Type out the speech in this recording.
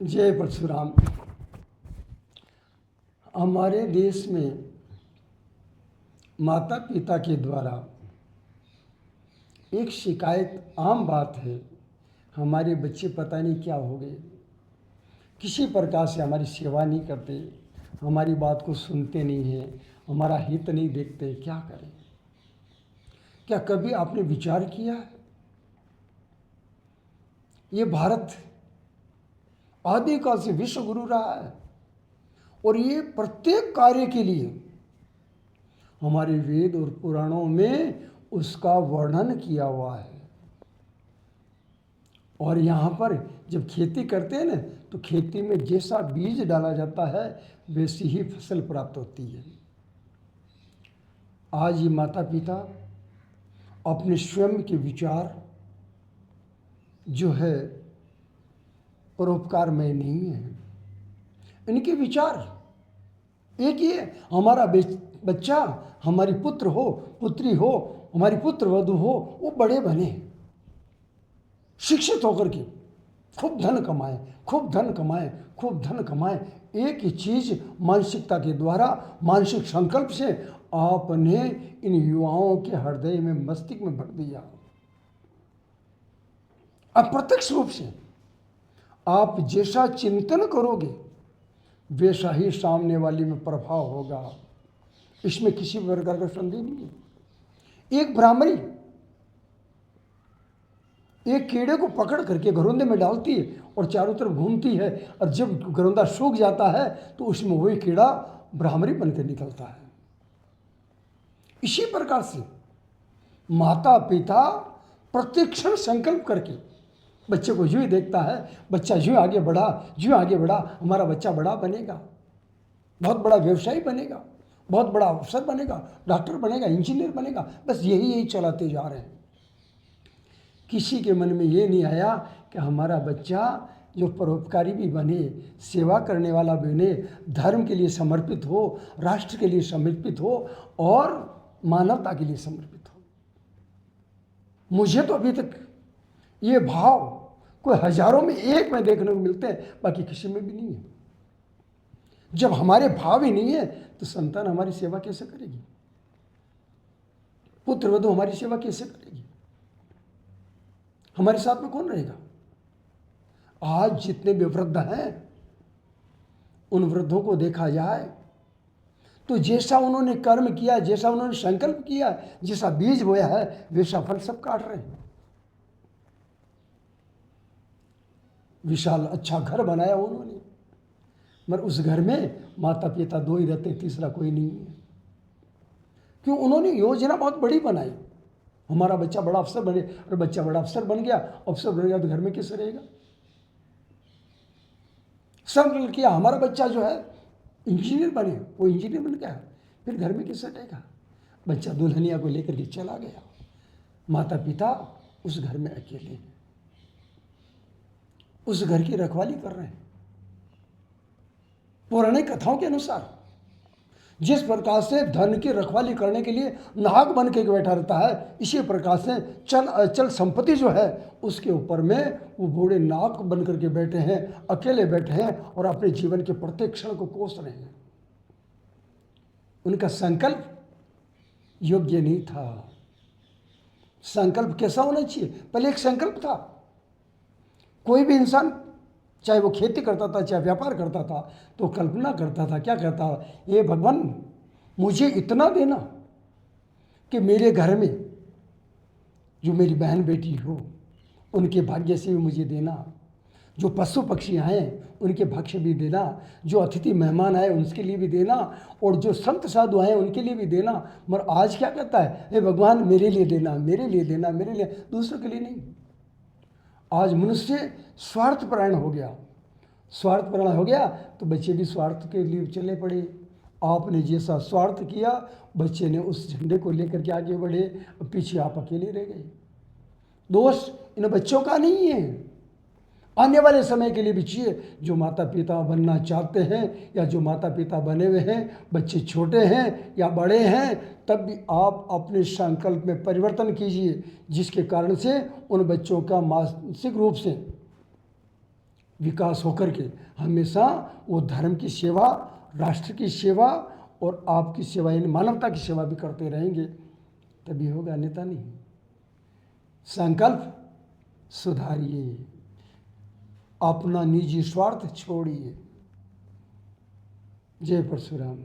जय परशुराम। हमारे देश में माता पिता के द्वारा एक शिकायत आम बात है, हमारे बच्चे पता नहीं क्या हो गए, किसी प्रकार से हमारी सेवा नहीं करते, हमारी बात को सुनते नहीं हैं, हमारा हित नहीं देखते, क्या करें। क्या कभी आपने विचार किया है? ये भारत आदिकाल से विश्व गुरु रहा है और ये प्रत्येक कार्य के लिए हमारे वेद और पुराणों में उसका वर्णन किया हुआ है। और यहाँ पर जब खेती करते हैं ना, तो खेती में जैसा बीज डाला जाता है वैसी ही फसल प्राप्त होती है। आज ये माता पिता अपने स्वयं के विचार जो है परोपकार में नहीं है। इनके विचार एक ही है, हमारा बच्चा, हमारी पुत्र हो, पुत्री हो, हमारी पुत्र वधू हो, वो बड़े बने, शिक्षित होकर के खूब धन कमाए, खूब धन कमाए, खूब धन कमाए। एक ही चीज मानसिकता के द्वारा, मानसिक संकल्प से आपने इन युवाओं के हृदय में, मस्तिष्क में भर दिया। अप्रत्यक्ष रूप से आप जैसा चिंतन करोगे वैसा ही सामने वाले में प्रभाव होगा, इसमें किसी प्रकार का संदेह नहीं है। एक ब्राह्मणी एक कीड़े को पकड़ करके घरोंदे में डालती है और चारों तरफ घूमती है, और जब घरोंदा सूख जाता है तो उसमें वही कीड़ा ब्राह्मणी बनकर निकलता है। इसी प्रकार से माता पिता प्रतिक्षण संकल्प करके बच्चे को यूँ ही देखता है, बच्चा यूँ आगे बढ़ा, यूँ आगे बढ़ा, हमारा बच्चा बड़ा बनेगा, बहुत बड़ा व्यवसायी बनेगा, बहुत बड़ा अफसर बनेगा, डॉक्टर बनेगा, इंजीनियर बनेगा, बस यही चलाते जा रहे हैं। किसी के मन में ये नहीं आया कि हमारा बच्चा जो परोपकारी भी बने, सेवा करने वाला बने, धर्म के लिए समर्पित हो, राष्ट्र के लिए समर्पित हो और मानवता के लिए समर्पित हो। मुझे तो अभी तक ये भाव कोई हजारों में एक में देखने को मिलते हैं, बाकी किसी में भी नहीं है। जब हमारे भाव ही नहीं है तो संतान हमारी सेवा कैसे करेगी, पुत्र वधू हमारी सेवा कैसे करेगी, हमारे साथ में कौन रहेगा। आज जितने भी वृद्ध हैं उन वृद्धों को देखा जाए तो जैसा उन्होंने कर्म किया, जैसा उन्होंने संकल्प किया, जैसा बीज बोया है वैसा फल सब काट रहे हैं। विशाल अच्छा घर बनाया उन्होंने, मगर उस घर में माता पिता दो ही रहते, तीसरा कोई नहीं है। क्यों? उन्होंने योजना बहुत बड़ी बनाई, हमारा बच्चा बड़ा अफसर बने, और बच्चा बड़ा अफसर बन गया, अफसर बन गया तो घर में कैसे रहेगा। संकल्प किया हमारा बच्चा जो है इंजीनियर बने, वो इंजीनियर बन गया, फिर घर में कैसे रहेगा। बच्चा दुल्हनिया को लेकर के चला गया, माता पिता उस घर में अकेले हैं, उस घर की रखवाली कर रहे हैं। पौराणिक कथाओं के अनुसार जिस प्रकार से धन की रखवाली करने के लिए नाग बन के बैठा रहता है, इसी प्रकार से चल अचल संपत्ति जो है उसके ऊपर में वो बूढ़े नाग बन करके बैठे हैं, अकेले बैठे हैं और अपने जीवन के प्रत्येक क्षण को कोस रहे हैं। उनका संकल्प योग्य नहीं था। संकल्प कैसा होना चाहिए? पहले एक संकल्प था। कोई भी इंसान चाहे वो खेती करता था, चाहे व्यापार करता था, तो कल्पना करता था, क्या कहता, ये भगवान मुझे इतना देना कि मेरे घर में जो मेरी बहन बेटी हो उनके भाग्य से भी मुझे देना, जो पशु पक्षी आए उनके भक्ष्य भी देना, जो अतिथि मेहमान आए उनके लिए भी देना, और जो संत साधु आए उनके लिए भी देना। मगर आज क्या कहता है, हे भगवान मेरे लिए देना, मेरे लिए देना, मेरे लिए, दूसरों के लिए नहीं। आज मनुष्य स्वार्थपरायण हो गया। स्वार्थपरायण हो गया तो बच्चे भी स्वार्थ के लिए चले पड़े। आपने जैसा स्वार्थ किया, बच्चे ने उस झंडे को लेकर के आगे बढ़े, पीछे आप अकेले रह गए। दोष इन बच्चों का नहीं है, आने वाले समय के लिए भी चाहिए। जो माता पिता बनना चाहते हैं या जो माता पिता बने हुए हैं, बच्चे छोटे हैं या बड़े हैं, तब भी आप अपने संकल्प में परिवर्तन कीजिए, जिसके कारण से उन बच्चों का मानसिक रूप से विकास होकर के हमेशा वो धर्म की सेवा, राष्ट्र की सेवा और आपकी सेवा यानी मानवता की सेवा भी करते रहेंगे, तभी होगा, अन्यथा नहीं। संकल्प सुधारिए, अपना निजी स्वार्थ छोड़िए। जय परशुराम।